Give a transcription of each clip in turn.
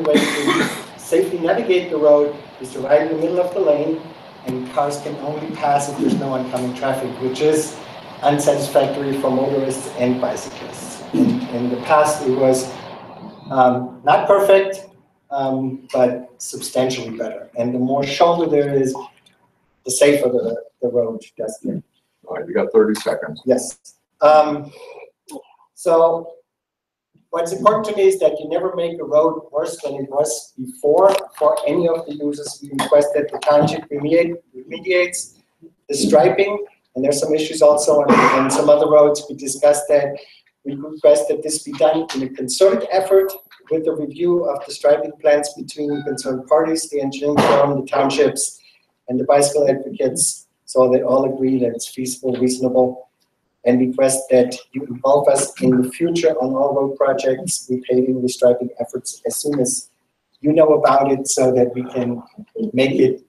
only way to safely navigate the road is to ride in the middle of the lane, and cars can only pass if there's no oncoming traffic, which is unsatisfactory for motorists and bicyclists. In the past, it was not perfect, but substantially better. And the more shoulder there is, the safer the road does get. All right, you got 30 seconds. Yes. So what's important to me is that you never make a road worse than it was before for any of the users. We request that the township remediates the striping, and there's some issues also on some other roads. We discussed that. We request that this be done in a concerted effort with a review of the striping plans between concerned parties, the engineering firm, the townships, and the bicycle advocates, so they all agree that it's feasible, reasonable, and request that you involve us in the future on all road projects, repaving, restriping efforts as soon as you know about it, so that we can make it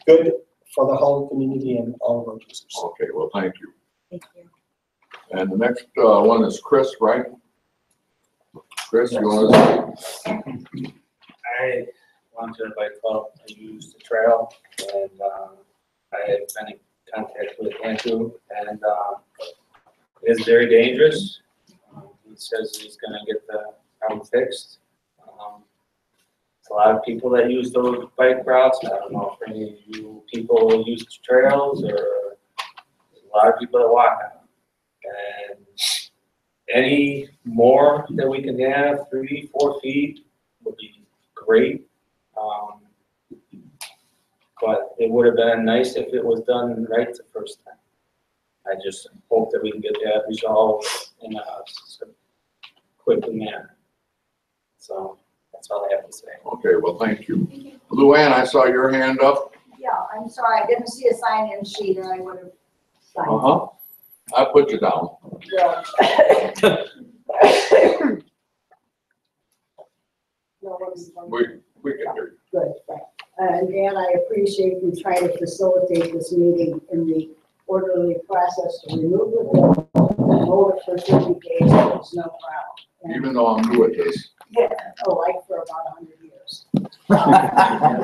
good for the whole community and all road users. Okay, well, thank you. Thank you. And the next one is Chris, right? Chris, you want to? I belong to a bike club. I use the trail, and I have been in contact with Andrew, and it is very dangerous. He says he's going to get the problem fixed. There's a lot of people that use those bike routes. I don't know if any of you people use the trails, or there's a lot of people that walk on them. And any more that we can have, 3-4 feet, would be great. But it would have been nice if it was done right the first time. I just hope that we can get that resolved in a quick manner. So that's all I have to say. Okay, well, thank you. Luann, I saw your hand up. Yeah, I'm sorry, I didn't see a sign-in sheet, and I would have signed. Uh-huh. I put you down. Yeah. No one's We can hear you. good, right. And Dan, I appreciate you trying to facilitate this meeting in the orderly process to remove the bill and hold it for 50 days. There's no problem. And, Even though I'm new at this. yeah, oh, like for about 100 years. So I'm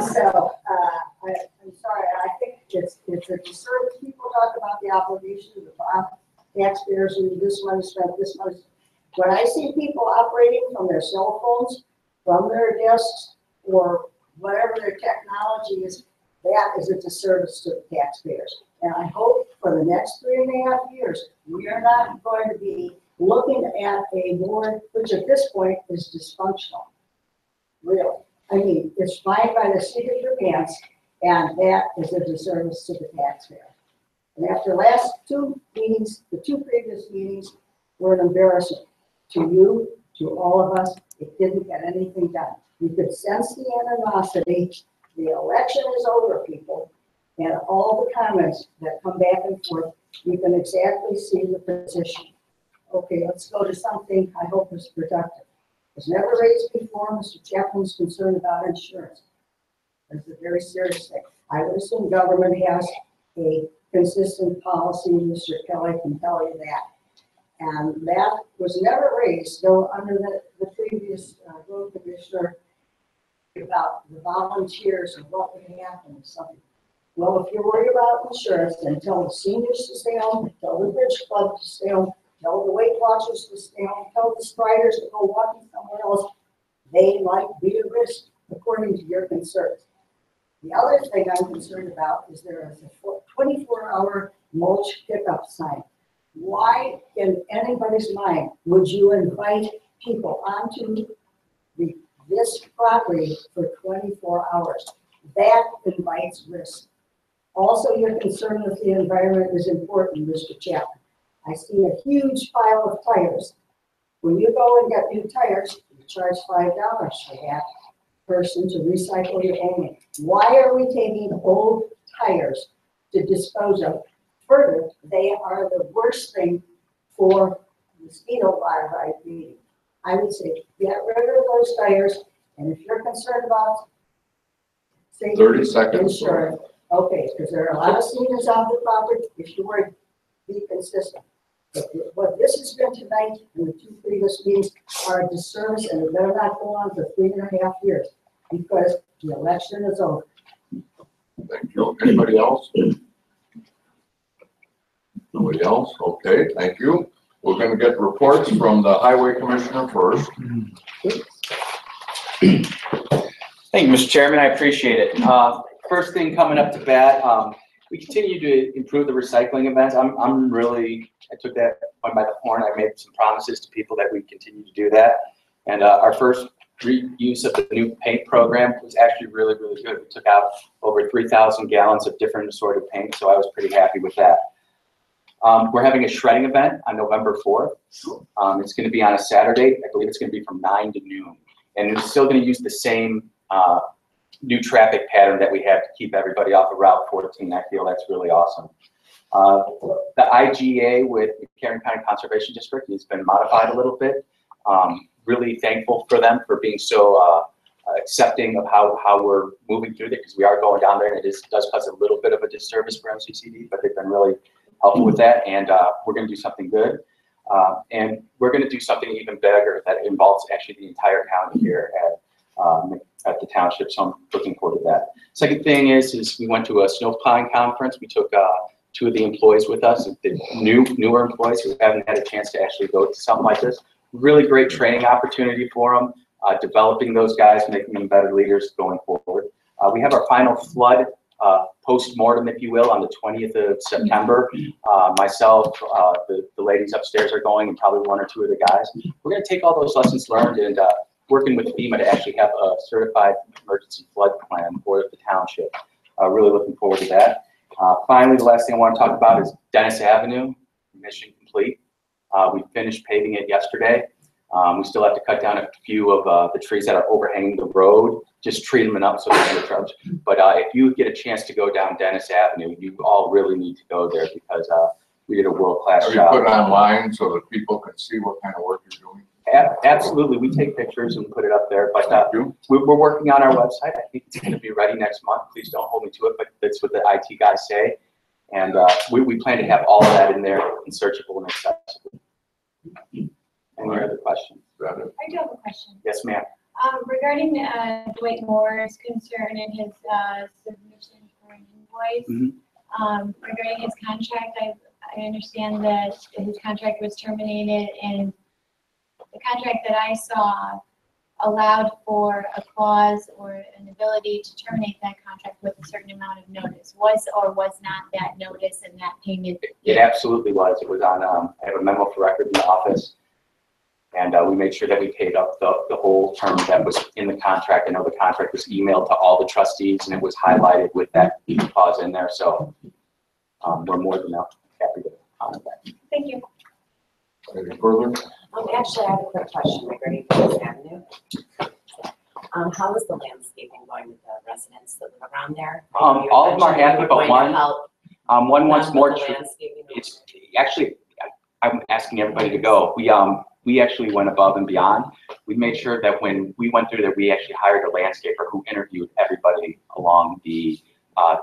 sorry. I think it's a disservice. People talk about the obligation of the taxpayers and this money spent, this money. When I see people operating from their cell phones, from their desks, or whatever their technology is, that is a disservice to the taxpayers. And I hope for the next 3.5 years, we are not going to be looking at a board which at this point is dysfunctional. Really. I mean, it's fine by the seat of your pants, and that is a disservice to the taxpayer. And after last 2 meetings, the 2 previous meetings were an embarrassment to you, to all of us. It didn't get anything done. You could sense the animosity. The election is over, people, and all the comments that come back and forth, you can exactly see the position. Okay, let's go to something I hope is productive. It was never raised before. Mr. Chapman's concerned about insurance. It's a very serious thing. I would assume government has a consistent policy. Mr. Kelly can tell you that. And that was never raised, though, under the previous road commissioner, about the volunteers and what would happen if something. Well, if you're worried about insurance, then tell the seniors to stay home, tell the bridge club to stay home, tell the Weight Watchers to stay home, tell the striders to go walking somewhere else. They might be a risk according to your concerns. The other thing I'm concerned about is there is a 24-hour mulch pickup sign. Why, in anybody's mind, would you invite people onto this property for 24 hours? That invites risk. Also, your concern with the environment is important, Mr. Chapman. I see a huge pile of tires. When you go and get new tires, you charge $5 for that person to recycle your own. Why are we taking old tires to dispose of? Further, they are the worst thing for mosquito larvae breeding. I would say get rid of those tires, and if you're concerned about safety, 30 seconds. insurance, okay, because there are a lot of seniors on the property. If you were to be consistent, What this has been tonight and the two previous meetings are a disservice, and it better not go on for 3.5 years because the election is over. Thank you. Anybody else? Nobody else? Okay, thank you. We're gonna get reports from the highway commissioner first. Thank you, Mr. Chairman. I appreciate it. First thing coming up to bat, we continue to improve the recycling events. I took that one by the horn. I made some promises to people that we continue to do that. And our first reuse of the new paint program was actually really, really good. We took out over 3,000 gallons of different assorted paint, so I was pretty happy with that. We're having a shredding event on November 4th. It's going to be on a Saturday. I believe it's going to be from 9 to noon. And it's still going to use the same new traffic pattern that we have to keep everybody off of Route 14. I feel that's really awesome. The IGA with the Cameron County Conservation District has been modified a little bit. Really thankful for them for being so accepting of how we're moving through it, because we are going down there and does cause a little bit of a disservice for MCCD, but they've been really helpful with that, and we're going to do something good. And we're going to do something even bigger that involves actually the entire county here at the township, so I'm looking forward to that. Second thing is we went to a snow plowing conference. We took 2 of the employees with us, the newer employees who haven't had a chance to actually go to something like this. Really great training opportunity for them, developing those guys, making them better leaders going forward. We have our final flood post-mortem, if you will, on the 20th of September. Myself, the ladies upstairs are going, and probably 1 or 2 of the guys. We're going to take all those lessons learned and working with FEMA to actually have a certified emergency flood plan for the township. Really looking forward to that. Finally, the last thing I want to talk about is Dennis Avenue, mission complete. We finished paving it yesterday. We still have to cut down a few of the trees that are overhanging the road, just tree them up so there's no shrubs. But if you get a chance to go down Dennis Avenue, you all really need to go there because we did a world-class Are you job. put it online so that people can see what kind of work you're doing? Absolutely, we take pictures and put it up there, but we're working on our website. I think it's going to be ready next month. Please don't hold me to it, but that's what the IT guys say. And we plan to have all of that in there and searchable and accessible. Any other questions? I do have a question. Yes, ma'am. Regarding Dwight Moore's concern in his submission for an invoice, regarding his contract, I understand that his contract was terminated, and the contract that I saw allowed for a clause or an ability to terminate that contract with a certain amount of notice. Was or was not that notice and that payment? It absolutely was. It was on, I have a memo for record in the office. And we made sure that we paid up the whole term that was in the contract. I know the contract was emailed to all the trustees and it was highlighted with that clause in there. So we're more than happy to honor that. Thank you. Any further? Actually, I have a quick question regarding Dennis Avenue. How is the landscaping going with the residents that live around there? All of them are happy, but one wants more. It's actually, I'm asking everybody to go. We actually went above and beyond. We made sure that when we went through there, we actually hired a landscaper who interviewed everybody along the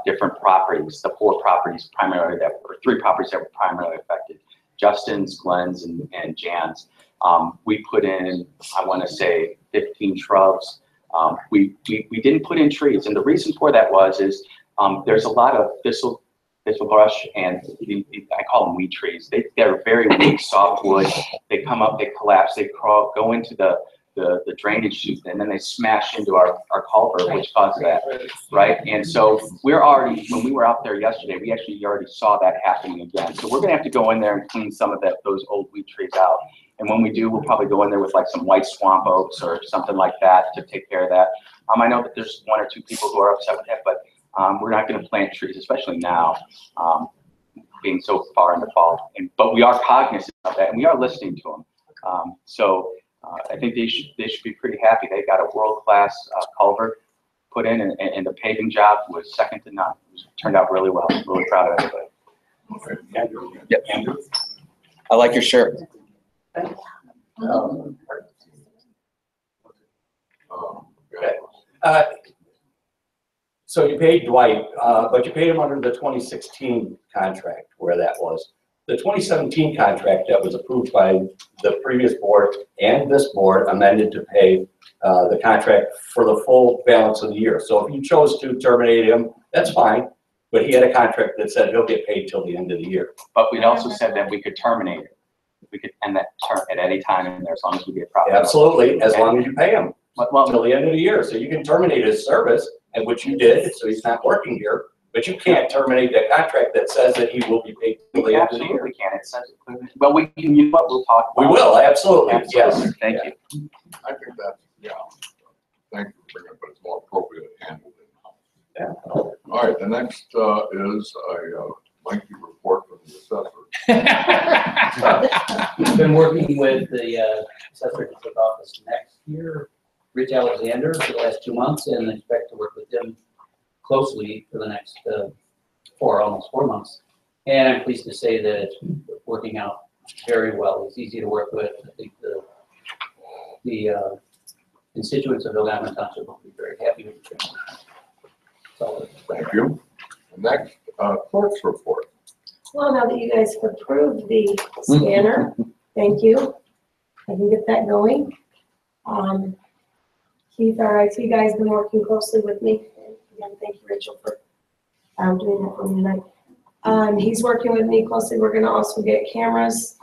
different properties, the 4 properties primarily that were 3 properties that were primarily affected: Justin's, Glenn's, and Jan's. We put in, I want to say, 15 shrubs. We didn't put in trees, and the reason for that is there's a lot of thistle brush, and I call them weed trees. They're very weak, soft wood. They come up, they collapse, they crawl, go into the drainage chute, and then they smash into our culvert, which causes that, right? And so when we were out there yesterday, we actually already saw that happening again. So we're gonna have to go in there and clean some of those old weed trees out. And when we do, we'll probably go in there with like some white swamp oaks or something like that to take care of that. I know that there's 1 or 2 people who are upset with that, but we're not going to plant trees, especially now, being so far in the fall. But we are cognizant of that, and we are listening to them. So I think they should be pretty happy. They got a world-class culvert put in, and the paving job was second to none. It turned out really well. I'm really proud of everybody. Andrew? Yep, Andrew. I like your shirt. So you paid Dwight, but you paid him under the 2016 contract where that was. The 2017 contract that was approved by the previous board and this board amended to pay the contract for the full balance of the year. So if you chose to terminate him, that's fine, but he had a contract that said he'll get paid till the end of the year. But we'd also said that we could terminate it. We could end that term at any time in there as long as we get profit. Absolutely, as long as you pay him Well, till the end of the year. So you can terminate his service, and which you did, so he's not working here, but you can't terminate that contract that says that he will be paid till the end of the year. absolutely can. It says it clearly. Well, we can, you know what, we'll talk We about it. will, absolutely, yes. Absolutely. Thank you. I think that's, yeah. Thank you for bringing it, but it's more appropriate handled in. Yeah. All right, the next is a lengthy report from the assessor. We've been working with the assessor district office next year, Rich Alexander, for the last 2 months, and expect to work with him closely for the next almost 4 months. And I'm pleased to say that it's working out very well. It's easy to work with. I think the constituents of Algonquin Township will be very happy with it. So, Thank you. Next, clerk's report. Well, now that you guys have approved the scanner, thank you. I can get that going. Keith, our IT guy's been working closely with me. Again, thank you, Rachel, for doing that for me tonight. He's working with me closely. We're gonna also get cameras.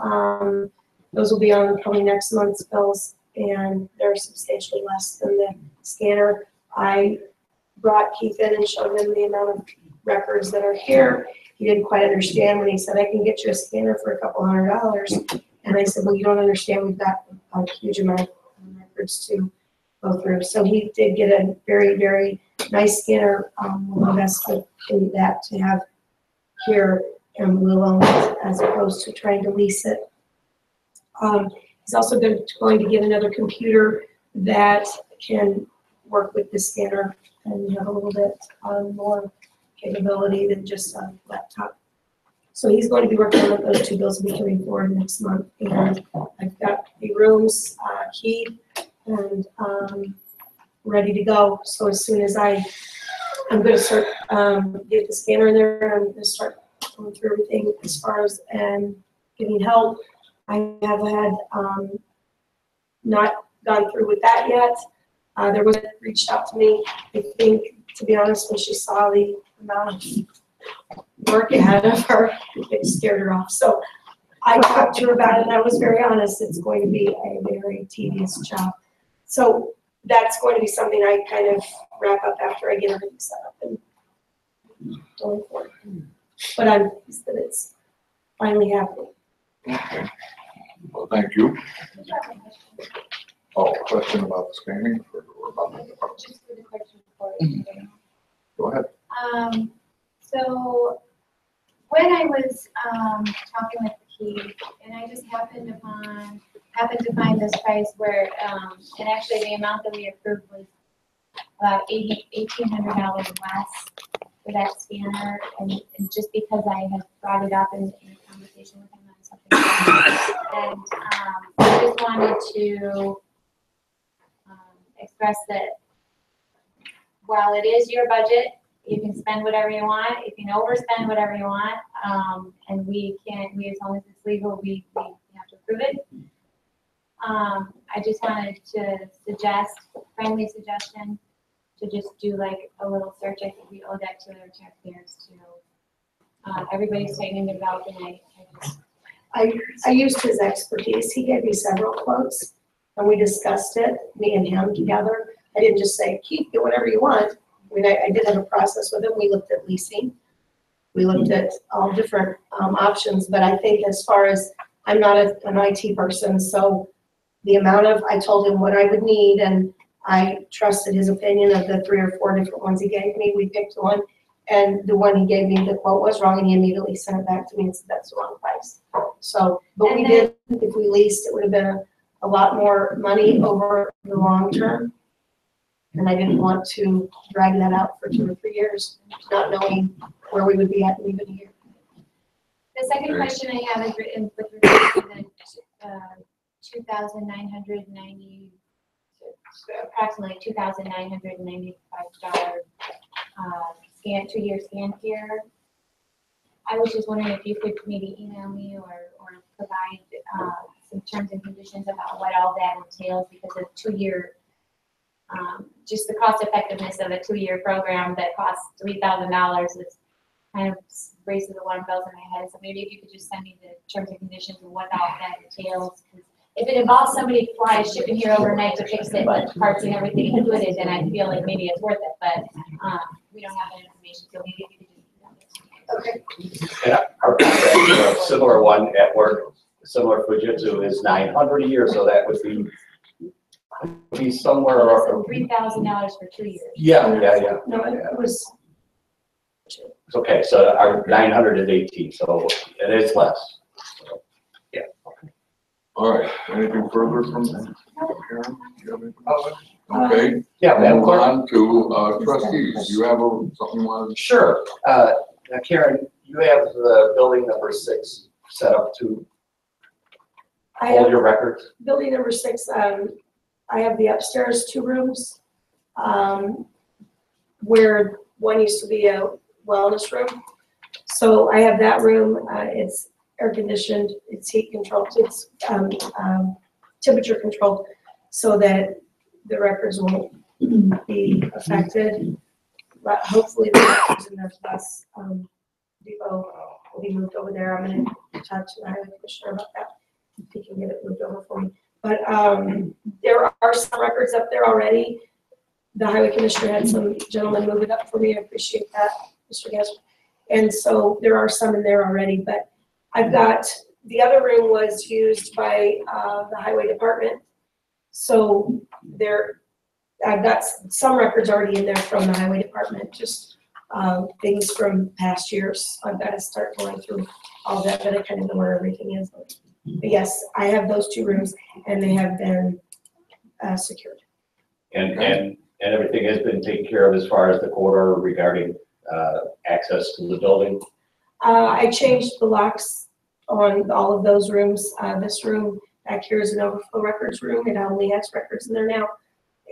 Those will be on probably next month's bills, and they're substantially less than the scanner. I brought Keith in and showed him the amount of records that are here. He didn't quite understand when he said, I can get you a scanner for $200. And I said, well, you don't understand. We've got a huge amount of records to go through. So he did get a very, very nice scanner. We'll invest in that to have here, and we'll own it as opposed to trying to lease it. He's also going to get another computer that can work with the scanner and have a little bit more capability than just a laptop. So he's going to be working on those two bills will be coming forward next month. And I've got the rooms keyed and ready to go. So as soon as I'm going to start, get the scanner in there, I'm going to start going through everything as far as getting help. I have had not gone through with that yet. There was reached out to me. I think, to be honest, when she saw the amount of work ahead of her, it scared her off. So I talked to her about it, and I was very honest. It's going to be a very tedious job. So that's going to be something I kind of wrap up after I get everything set up and going forward. But I'm pleased that it's finally happening. Okay. Well, thank you. Oh, question about the scanning or about the Just for the question before. Go ahead. So when I was talking with Keith, and I just happened to find this price where, and actually the amount that we approved was about $1,800 less for that scanner, and just because I had brought it up in a conversation with him on something, and I just wanted to express that while it is your budget, you can spend whatever you want, you can overspend whatever you want, and we as long as it's legal, we have to approve it. I just wanted to suggest, friendly suggestion, to just do like a little search. I think we owe that to our taxpayers too. Everybody's tightening their belt, and I used his expertise. He gave me several quotes, and we discussed it, me and him together. I didn't just say, Keith, get whatever you want. I mean, I did have a process with him. We looked at leasing. We looked at all different options, but I think as far as, I'm not an IT person, so the amount of, I told him what I would need, and I trusted his opinion of the 3 or 4 different ones he gave me. We picked one, and the one he gave me, the quote was wrong, and he immediately sent it back to me and said, that's the wrong price. So, but we did, if we leased, it would have been a lot more money over the long term. And I didn't want to drag that out for 2 or 3 years, not knowing where we would be at in even a year. The second question I have is written with regard to the 2,990, approximately $2,995 scan, 2-year scan here. I was just wondering if you could maybe email me or provide some terms and conditions about what all that entails, because a 2-year, just the cost effectiveness of a 2-year program that costs $3,000 is kind of raises the alarm bells in my head. So maybe if you could just send me the terms and conditions and what all that entails. 'Cause if it involves somebody shipping here overnight to fix it, with parts and everything included, then I feel like maybe it's worth it. But we don't have that information, so maybe if you could just email it to me. Okay. And our contract, a similar one at work, similar Fujitsu is 900 a year, so that would be somewhere. $3,000 for 2 years. Yeah. No, it was. It's okay, so our 900 is 18, so it is less. So, yeah. All right, anything further from Karen? Do you have anything? Okay, Yeah, Madam move Clerk. on to trustees. You have something you want to? Sure. Now Karen, you have the building number 6 set up to I hold have your records? building number 6, I have the upstairs 2 rooms, where one used to be a wellness room. So I have that room, it's air conditioned, it's heat controlled, it's temperature controlled, so that the records won't be affected. But hopefully the records in the bus depot will be moved over there. I'm gonna talk to the highway commissioner about that, if he can get it moved over for me. But there are some records up there already. The highway commissioner had some gentlemen move it up for me. I appreciate that, Mr. Gasper. And so there are some in there already, but I've got, the other room was used by the highway department. So I've got some records already in there from the highway department, just things from past years. I've got to start going through all that, but I kind of know where everything is. But yes, I have those 2 rooms and they have been secured. And everything has been taken care of as far as the court order regarding access to the building? I changed the locks on all of those rooms. This room back here is an overflow records room. It only has records in there now.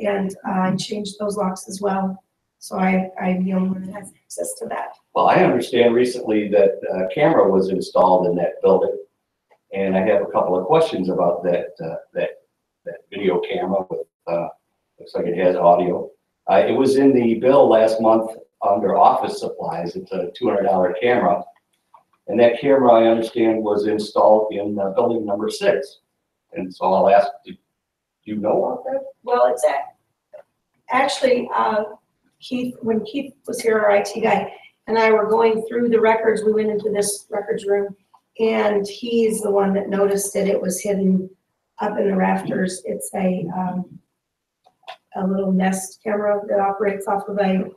And I changed those locks as well. So I'm the only one that has access to that. Well, I understand recently that a camera was installed in that building. And I have a couple of questions about that video camera with, looks like it has audio. It was in the bill last month under office supplies. It's a $200 camera. And that camera, I understand, was installed in building number 6. And so I'll ask, do you know about that? Well, it's actually, Keith, when Keith was here, our IT guy, and I were going through the records, we went into this records room, and he's the one that noticed it. It was hidden up in the rafters. It's a little Nest camera that operates off of a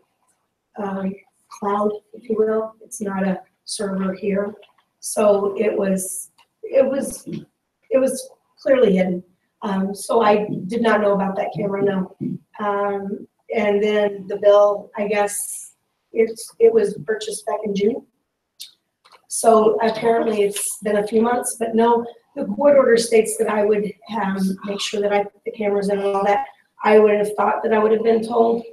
cloud, if you will. It's not a server here. So it was clearly hidden. So I did not know about that camera, no. And then the bill, I guess, it was purchased back in June. So apparently it's been a few months, but no, the court order states that I would make sure that I put the cameras in and all that. I would have thought that I would have been told,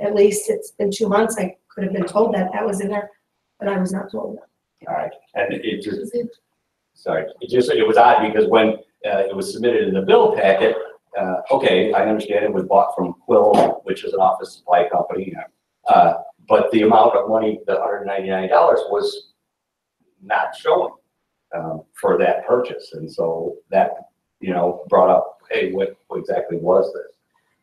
at least it's been 2 months, I could have been told that was in there, but I was not told that. All right, and it was odd because when it was submitted in the bill packet, okay, I understand it was bought from Quill, which is an office supply company, but the amount of money, the $199, was not shown for that purchase, and so that, brought up, hey, what exactly was this?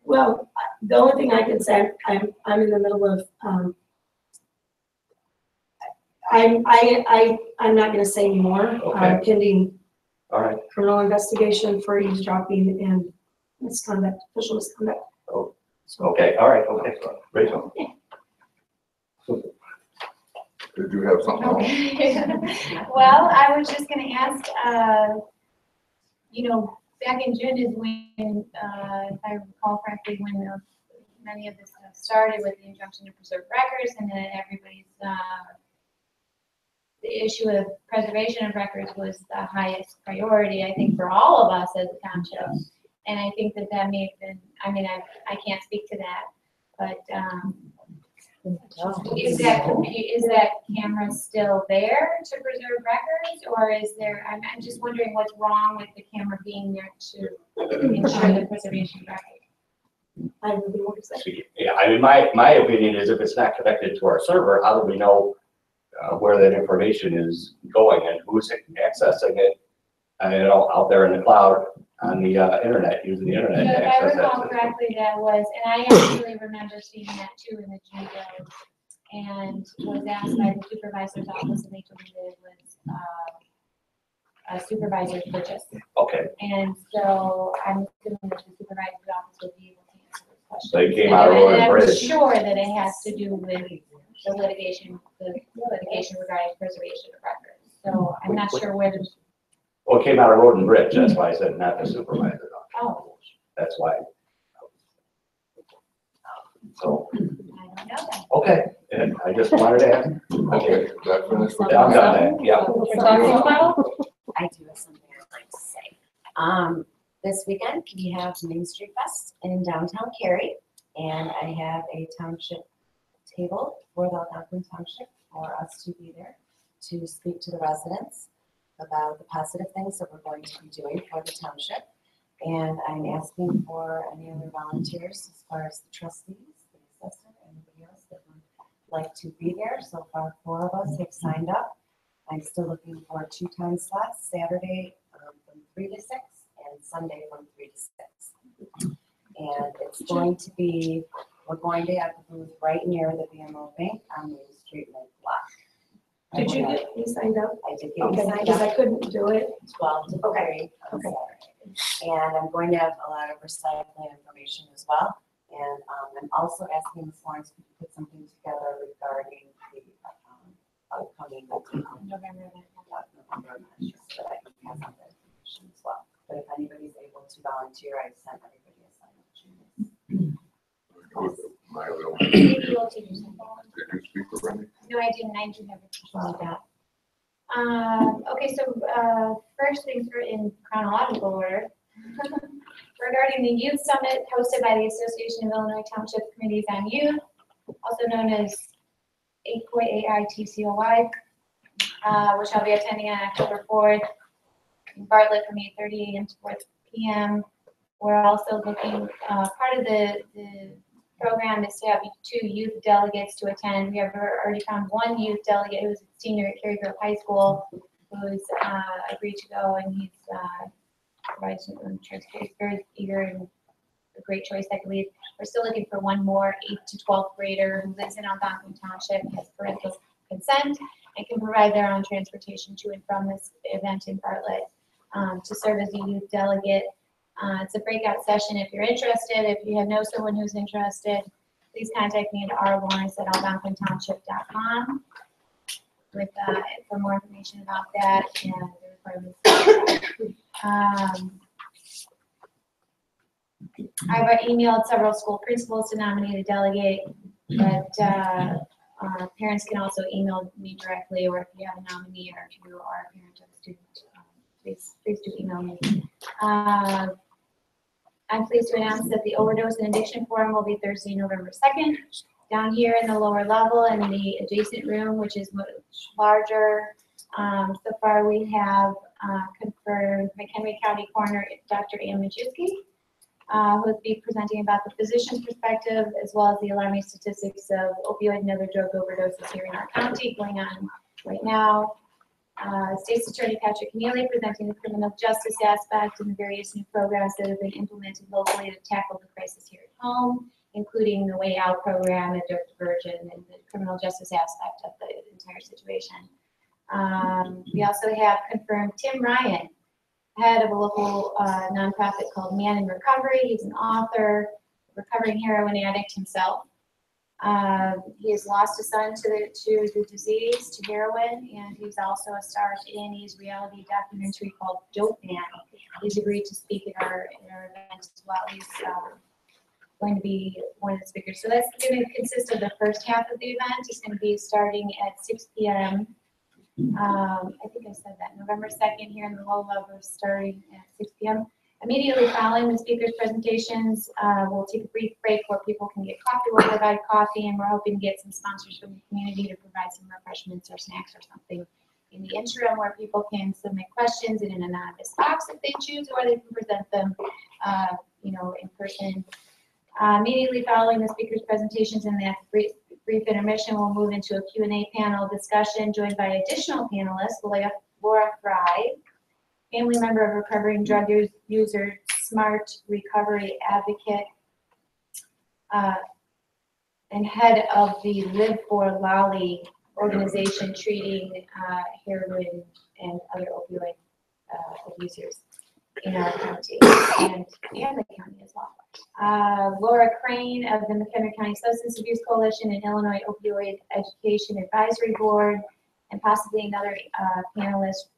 Well, the only thing I can say, I'm in the middle of, I'm not going to say anymore. Okay. Pending All right. criminal investigation for eavesdropping and misconduct, official misconduct. Oh, okay. All right. Okay. Rachel. Did you have something else? Okay. Well, I was just gonna ask, back in June is when, if I recall correctly, when many of this stuff started with the injunction to preserve records, and then everybody's, the issue of preservation of records was the highest priority, I think, for all of us as a township. And I think that may have been, I can't speak to that, but Is that camera still there to preserve records, or is there, I'm just wondering what's wrong with the camera being there to ensure the preservation of records? I really want to say. Yeah, I mean, my opinion is if it's not connected to our server, how do we know where that information is going and who's accessing it? Out there in the cloud on the internet, using the internet. So to if I access that recall system. correctly, that was, and I actually remember seeing that too in the G-Bill, and was asked by the supervisor's office, and they told me that it was a supervisor's purchase. Okay, And so I'm assuming that the supervisor's office would be able to answer those questions. So it came out of Road and I'm Bridge. sure that it has to do with the litigation regarding preservation of records. So I'm not sure where the, well, it came out of Road and Bridge, that's why I said not the supervisor's office. oh, That's why. So, I don't know that. okay, and I just wanted to ask. Okay, that finished with I'm that? done then, yeah. I do have something I'd like to say. This weekend, we have Main Street Fest in downtown Cary, and I have a township table for the Algonquin Township for us to be there to speak to the residents about the positive things that we're going to be doing for the township. And I'm asking for any other volunteers as far as the trustees, the assessor, anybody else that would like to be there. So far, 4 of us have signed up. I'm still looking for 2 time slots, Saturday from 3 to 6 and Sunday from 3 to 6. And it's going to be, we're going to have the booth right near the BMO Bank on Main Street Lake Block. Did you get me signed up? I did get Okay, signed because I up couldn't do it. 12 to 3 on Saturday. And I'm going to have a lot of recycling information as well. And I'm also asking Ms. Lawrence to put something together regarding the upcoming November. So that I can pass on that information as well. But if anybody's able to volunteer, I sent everybody a sign up sheet. My little- Maybe you'll take your sample. Did you speak already? No, I didn't. I do have a question like that. Okay, so first things are in chronological order. Regarding the Youth Summit hosted by the Association of Illinois Township Committees on Youth, also known as AITCOY, which I'll be attending on October 4th in Bartlett from 8:30 a.m. to 4 p.m. We're also looking, part of the program is to have 2 youth delegates to attend. We have already found 1 youth delegate who's a senior at Cary Grove High School who's agreed to go, and he's provided some transport. He's very eager and a great choice, I believe. We're still looking for 1 more 8th to 12th grader who lives in Algonquin Township, has parental consent, and can provide their own transportation to and from this event in Bartlett to serve as a youth delegate. It's a breakout session if you're interested. If you know someone who's interested, please contact me at rlawrence@algonquintownship.com with for more information about that and the requirements. I've emailed several school principals to nominate a delegate, but parents can also email me directly, or if you have a nominee or if you are a parent of a student, please do email me. I'm pleased to announce that the Overdose and Addiction Forum will be Thursday, November 2nd, down here in the lower level in the adjacent room, which is much larger. So far, we have confirmed McHenry County Coroner Dr. Ann Majewski, who will be presenting about the physician's perspective, as well as the alarming statistics of opioid and other drug overdoses here in our county going on right now. State's Attorney Patrick Neely presenting the criminal justice aspect and the various new programs that have been implemented locally to tackle the crisis here at home, including the Way Out program, addict diversion, and the criminal justice aspect of the entire situation. We also have confirmed Tim Ryan, head of a local nonprofit called Man in Recovery. He's an author, recovering heroin addict himself. He has lost a son to the disease, to heroin, and he's also a star of A&E's reality documentary called Dope Man. He's agreed to speak at our event as well. He's going to be one of the speakers. So that's going to consist of the first half of the event. It's going to be starting at 6 p.m. I think I said that, November 2nd here in the low level, starting at 6 p.m. Immediately following the speaker's presentations, we'll take a brief break where people can get coffee. We'll provide coffee, and we're hoping to get some sponsors from the community to provide some refreshments or snacks or something in the interim, where people can submit questions in an anonymous box if they choose, or they can present them, in person. Immediately following the speaker's presentations and that brief intermission, we'll move into a Q&A panel discussion joined by additional panelists, Laura Fry, family member of recovering drug user, smart recovery advocate, and head of the Live for Lolly organization treating heroin and other opioid abusers in our county and the county as well. Laura Crane of the McHenry County Substance Abuse Coalition and Illinois Opioid Education Advisory Board, and possibly another panelist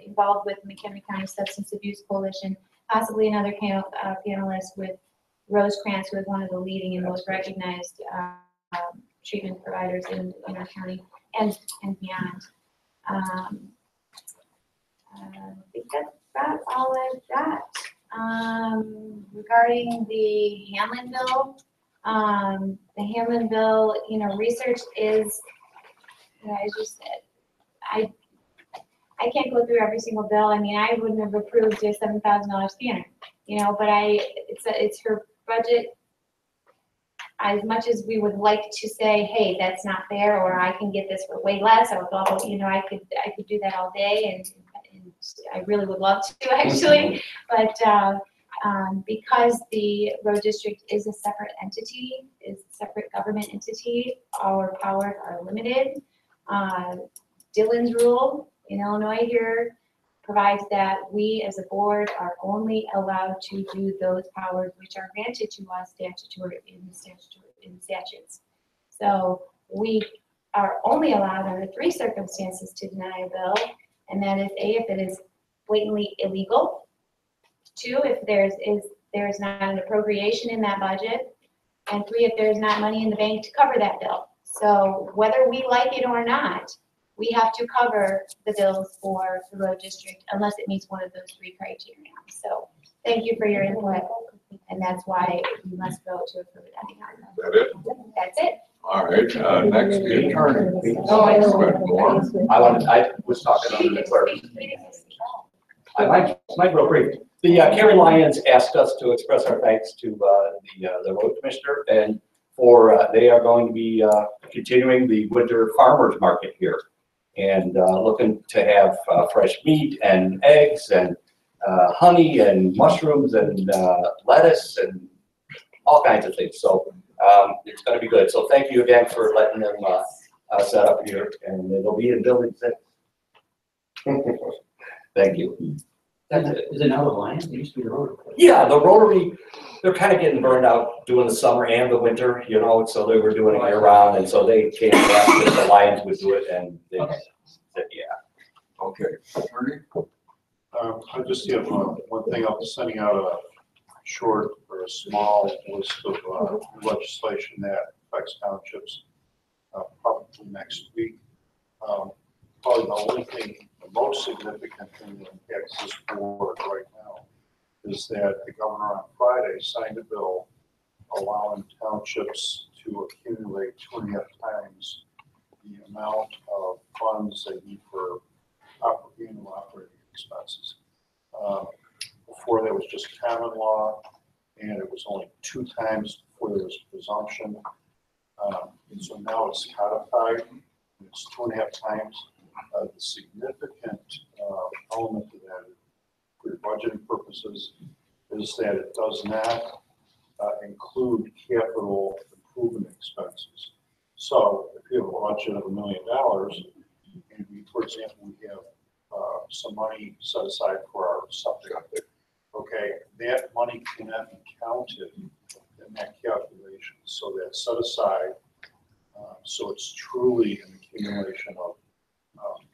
involved with McHenry County Substance Abuse Coalition, possibly another panelist with Rose Krantz, who is one of the leading and most recognized treatment providers in our county and beyond. I think that's about all I've got. Regarding the Hamlin bill, research is, as you said, I can't go through every single bill. I mean, I wouldn't have approved a $7,000 scanner, but it's her budget. As much as we would like to say, hey, that's not fair, or I can get this for way less, or blah, blah, I could do that all day, and I really would love to actually, but because the road district is a separate entity, is a separate government entity, our powers are limited. Dillon's rule in Illinois here provides that we as a board are only allowed to do those powers which are granted to us statutory in the statutes. So we are only allowed under 3 circumstances to deny a bill, and that is A, if it is blatantly illegal; 2, if there's not an appropriation in that budget; and 3, if there's not money in the bank to cover that bill. So whether we like it or not, we have to cover the bills for the road district unless it meets one of those 3 criteria. So thank you for your input, and that's why we must vote to approve it anyhow. Is that it? That's it. All right, next, the attorney. I was talking under the clerk. I might real brief. The Kerry Lions asked us to express our thanks to the road commissioner, and they are going to be continuing the winter farmers market here, and looking to have fresh meat and eggs and honey and mushrooms and lettuce and all kinds of things. So it's going to be good. So thank you again for letting them set up here, and it'll be in building 6. Thank you. Is it now the Lions? It used to be the Rotary. Yeah, the Rotary, they're kind of getting burned out doing the summer and the winter, so they were doing it year round, and so they came and asked if the Lions would do it, and they said, yeah. Okay, attorney? I just have one thing. I'll be sending out a short or a small list of legislation that affects townships probably next week. Probably the only thing, the most significant thing that impacts this board right now is that the governor on Friday signed a bill allowing townships to accumulate 2.5 times the amount of funds they need for annual operating expenses. Before that was just common law, and it was only 2 times before there was presumption. And so now it's codified, and it's 2.5 times. The significant element to that, for your budgeting purposes, is that it does not include capital improvement expenses. So if you have a budget of $1 million, and we, for example, we have some money set aside for our septic, okay, that money cannot be counted in that calculation. So that's set aside. So it's truly an accumulation of.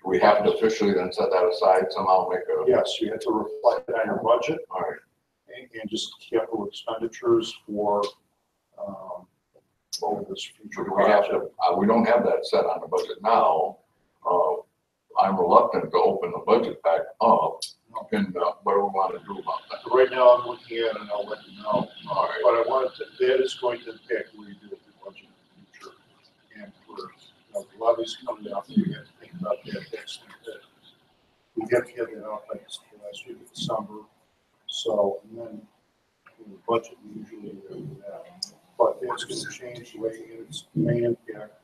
We have to officially then set that aside somehow, make a. Yes, you have to reflect it on your budget. All right. And just capital expenditures for this future We have project. to, we don't have that set on the budget now. I'm reluctant to open the budget back up. And what do we want to do about that? Right now, I'm looking at it and I'll let you know. All right. But I wanted to, that is going to impact where you do the budget in the future. And for, the levies coming up, we have to think about that next week. We have to get that out like last week of December. So, and then the budget we usually do that. But it's going to change the way it's may impact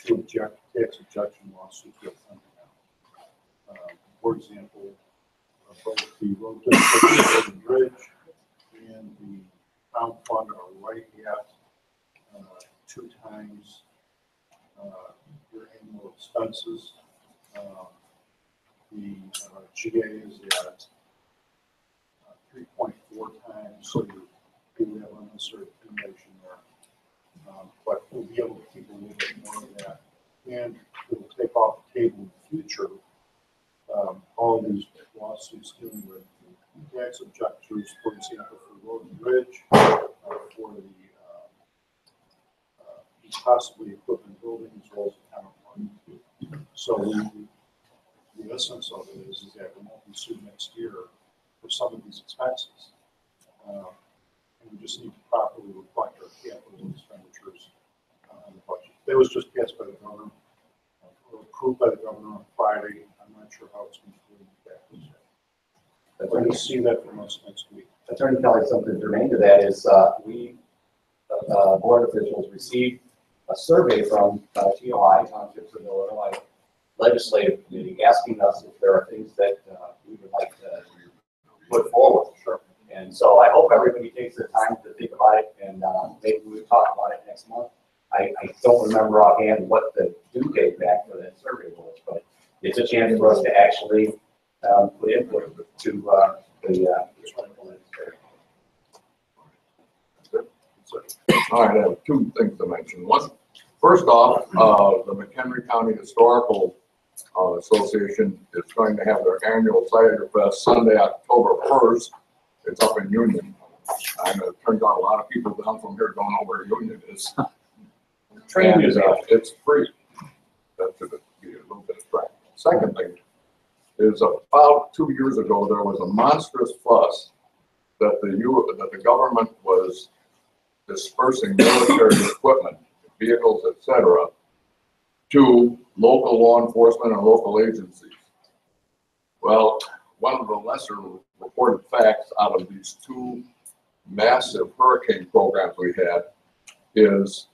to tax objection lawsuits that are coming out. For example, both the road district and bridge and the town fund are right at 2 times your annual expenses. The GA is at 3.4 times, so you have unnecessary accumulation there. But we'll be able to keep a little bit more of that, and it will take off the table in the future all these lawsuits dealing with tax objectors, for example, for road and bridge, for the possibly equipment building as well as the town fund. So the essence of it is that we won't be sued next year for some of these expenses. And we just need to properly reflect our capital expenditures on the budget. That was just passed by the governor, or approved by the governor on Friday. I'm not sure how it's going to do in practice. But you'll see that from us next week. Attorney Kelly, something germane to that is we, board officials, received a survey from TOI, Townships of Illinois Legislative Committee, asking us if there are things that we would like to put forward. Sure. And so I hope everybody takes the time to think about it, and maybe we'll talk about it next month. I don't remember offhand what the due date back for that survey was, but it's a chance for us to actually put input to the All right, I have 2 things to mention. One, first off, the McHenry County Historical Association is going to have their annual Cider Fest Sunday, October 1st. It's up in Union. And it turns out a lot of people down from here don't know where Union is. And it's free. That should be a little bit of practice. Second thing is about 2 years ago, there was a monstrous fuss that the government was dispersing military equipment, vehicles, etc., to local law enforcement and local agencies. Well, one of the lesser reported facts out of these 2 massive hurricane programs we had is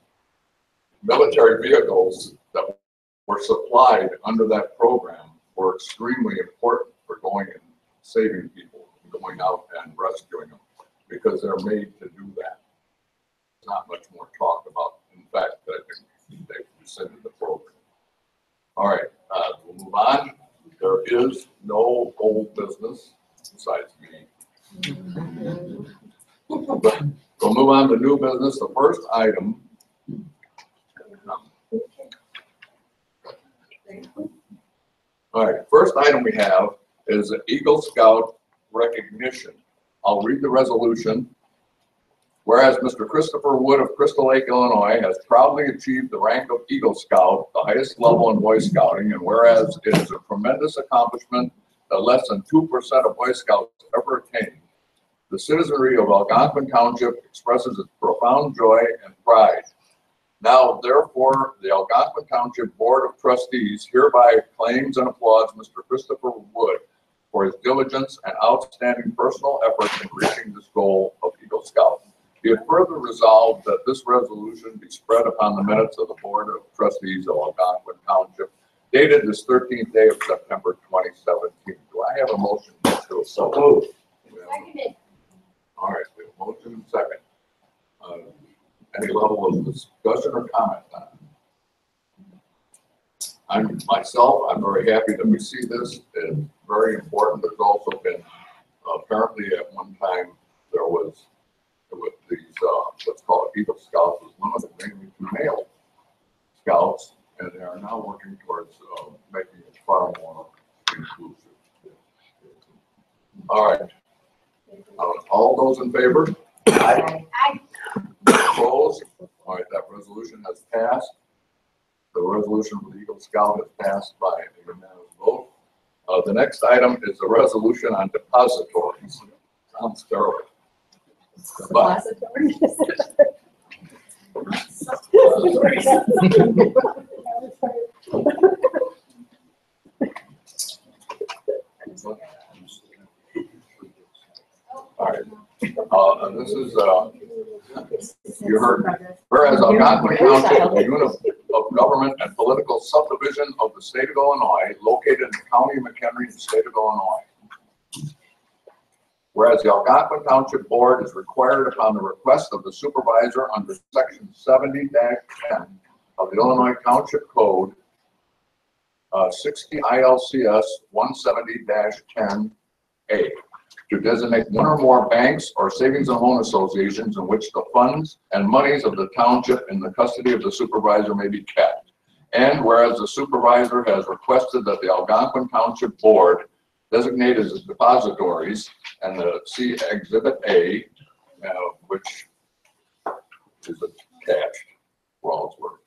military vehicles that were supplied under that program were extremely important for going and saving people, going out and rescuing them, because they're made to do that. Not much more talk about. In fact, I think they've rescinded the program. All right, we'll move on. There is no old business besides me. We'll move on to new business. The first item. All right, first item we have is an Eagle Scout recognition. I'll read the resolution. Whereas Mr. Christopher Wood of Crystal Lake, Illinois has proudly achieved the rank of Eagle Scout, the highest level in Boy Scouting, and whereas it is a tremendous accomplishment that less than 2% of Boy Scouts ever attain, the citizenry of Algonquin Township expresses its profound joy and pride. Now, therefore, the Algonquin Township Board of Trustees hereby acclaims and applauds Mr. Christopher Wood for his diligence and outstanding personal efforts in reaching this goal of Eagle Scout. Be it further resolved that this resolution be spread upon the minutes of the Board of Trustees of Algonquin Township, dated this 13th day of September 2017. Do I have a motion to so move? Seconded. All right, we have a motion and second. Any level of discussion or comment on it? I'm very happy that we see this. It's very important. There's also been, apparently at one time, there was with these, let's call it Eagle Scouts, was limited mainly to male scouts, and they are now working towards making it far more inclusive. All right. All those in favor? Aye. Opposed? All right, that resolution has passed. The resolution for the Eagle Scout has passed by a unanimous vote. The next item is the resolution on depositories. Sounds terrible. But all right. This is, you heard, whereas Algonquin Township is a unit of government and political subdivision of the state of Illinois, located in the county of McHenry, the state of Illinois. Whereas the Algonquin Township Board is required upon the request of the supervisor under section 70-10 of the Illinois Township Code, 60 ILCS 170-10A, to designate one or more banks or savings and loan associations in which the funds and monies of the township in the custody of the supervisor may be kept. And whereas the supervisor has requested that the Algonquin Township Board designate as depositories, and the see Exhibit A, which is attached for all it's worth.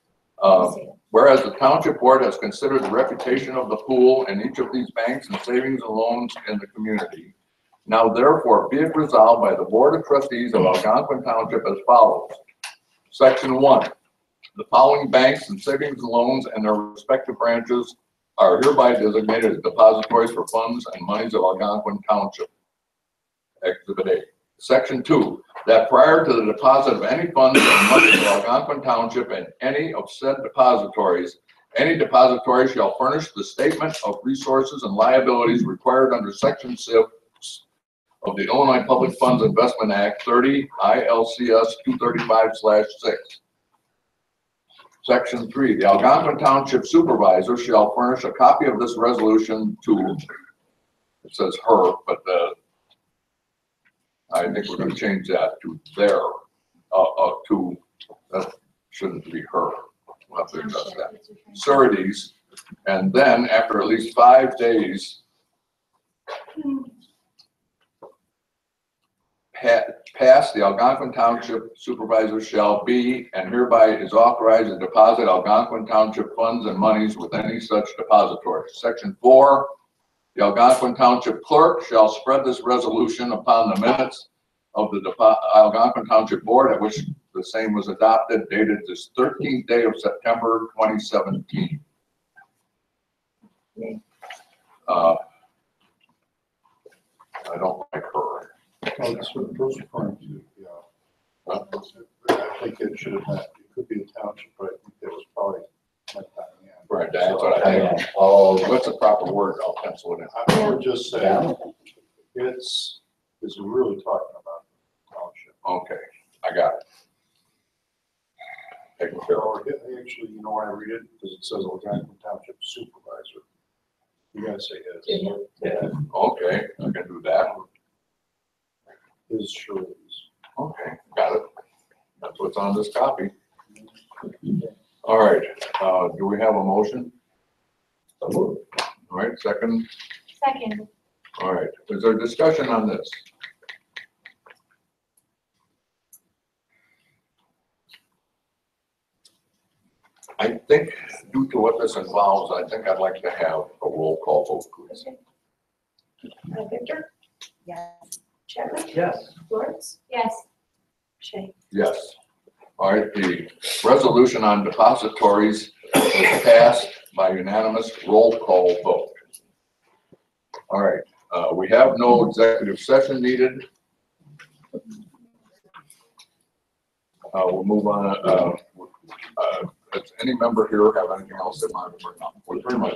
Whereas the Township Board has considered the reputation of the pool in each of these banks and savings and loans in the community, now therefore be it resolved by the Board of Trustees of Algonquin Township as follows. Section 1. The following banks and savings and loans and their respective branches are hereby designated as depositories for funds and monies of Algonquin Township. Exhibit A. Section 2. That prior to the deposit of any funds and monies of Algonquin Township in any of said depositories, any depository shall furnish the statement of resources and liabilities required under Section 6 of the Illinois Public Funds Investment Act 30 ILCS 235/6. Section 3, the Algonquin Township Supervisor shall furnish a copy of this resolution to, it says her, but I think we're going to change that to their, that shouldn't be her. We'll have to adjust that. Sureties, and then after at least 5 days, passed, the Algonquin Township Supervisor shall be and hereby is authorized to deposit Algonquin Township funds and monies with any such depository. Section 4, the Algonquin Township Clerk shall spread this resolution upon the minutes of the Algonquin Township Board at which the same was adopted, dated this 13th day of September 2017. I don't like her. Oh, that's what Bruce referring to, yeah. I think it should have been, it could be a township, but I think that was probably like Diane. Right, that's what I think. Oh, what's the proper word? I'll pencil it in. I would just say, it's really talking about township. Okay, I got it. Taking care of Or, actually, you know why I read it? Because it says Algonquin Township Supervisor. You gotta say his. it. Okay, I can do that. His sureties. Okay, got it. That's what's on this copy. All right, do we have a motion? All right, second. Second. All right, is there discussion on this? I think due to what this involves, I think I'd like to have a roll call vote, please. Victor? Yes. Chapman? Yes. Lawrence? Yes. Shay? Yes. All right, the resolution on depositories is passed by unanimous roll call vote. All right, we have no executive session needed. We'll move on. Does any member here have anything else they want to bring up? We pretty much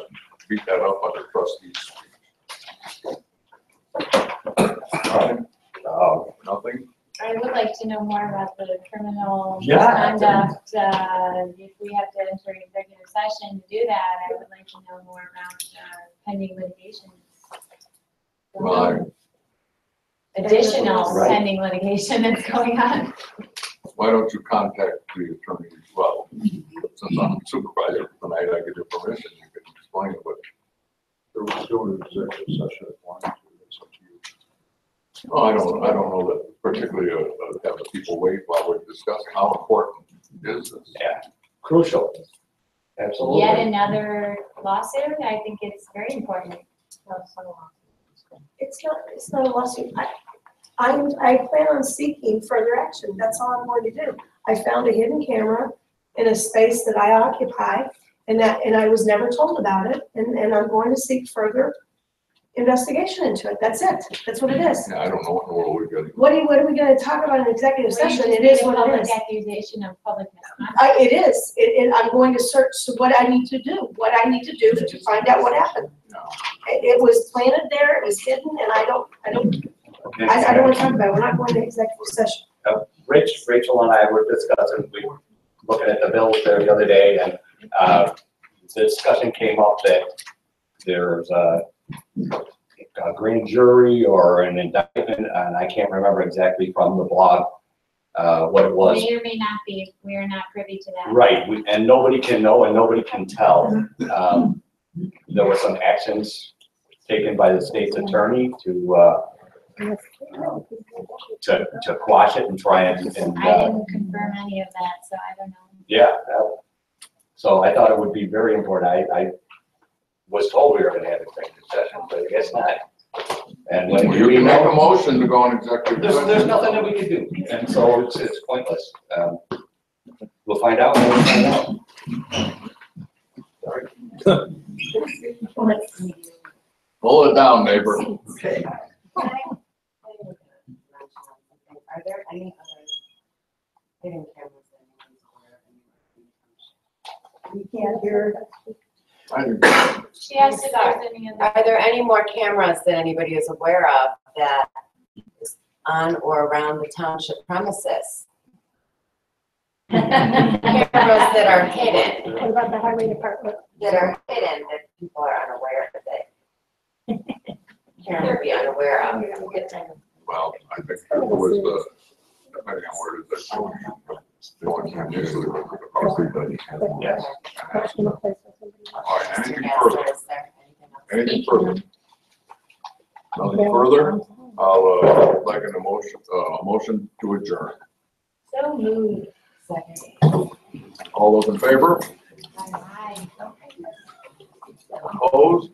beat that up under trustees. Nothing? I would like to know more about the criminal Yeah. misconduct. If we have to enter an executive session to do that, I would like to know more about pending litigation. Right. Additional Right. pending litigation that's going on. Why don't you contact the attorney as well? Since I'm supervisor tonight, I get your permission, you can explain it, but There was still an executive session at one, it's up to you. I don't know that particularly have the people wait while we're discussing how important is this. Yeah, crucial. Absolutely. yet another lawsuit, I think it's very important. It's not a lawsuit. I plan on seeking further action. That's all I'm going to do. I found a hidden camera in a space that I occupy, and I was never told about it, and I'm going to seek further investigation into it. That's it. That's what it is. Yeah, I don't know what in the world we're getting. What are we gonna talk about in executive Well, you session? just It is made a what it public is. accusation of public misconduct. It is. I'm going to search what I need to do to find out what happened. It was planted there, it was hidden, and I don't want to talk about it. We're not going to executive session. Rachel and I were discussing, we were looking at the bills there the other day, and the discussion came up that there's a grand jury or an indictment, and I can't remember exactly from the blog what it was. May or may not be, we are not privy to that. Right, and nobody can know and nobody can tell. There were some actions taken by the state's attorney to quash it and try and I didn't confirm any of that, so I don't know. yeah. So I thought it would be very important. I was told we were gonna have executive session, but I guess not. And when You can make a motion to go on executive there's session. nothing that we can do, and so it's pointless. We'll find out when we find out. Pull it down, neighbor. Okay. Are there any other hidden cameras that anyone's aware of? You can't hear. She asked if there's any other. Are there any more cameras that anybody is aware of that is on or around the township premises? Cameras that are hidden, What about the highway department? that people are unaware of it. Karen would be unaware of. Well, I think it was the, depending on where it is, the one time usually everybody has. Yes. All right, anything Yes, further? or is there anything else? Anything further? Nothing further? I'll like a motion to adjourn. So moved. Second. All those in favor? Aye. Opposed?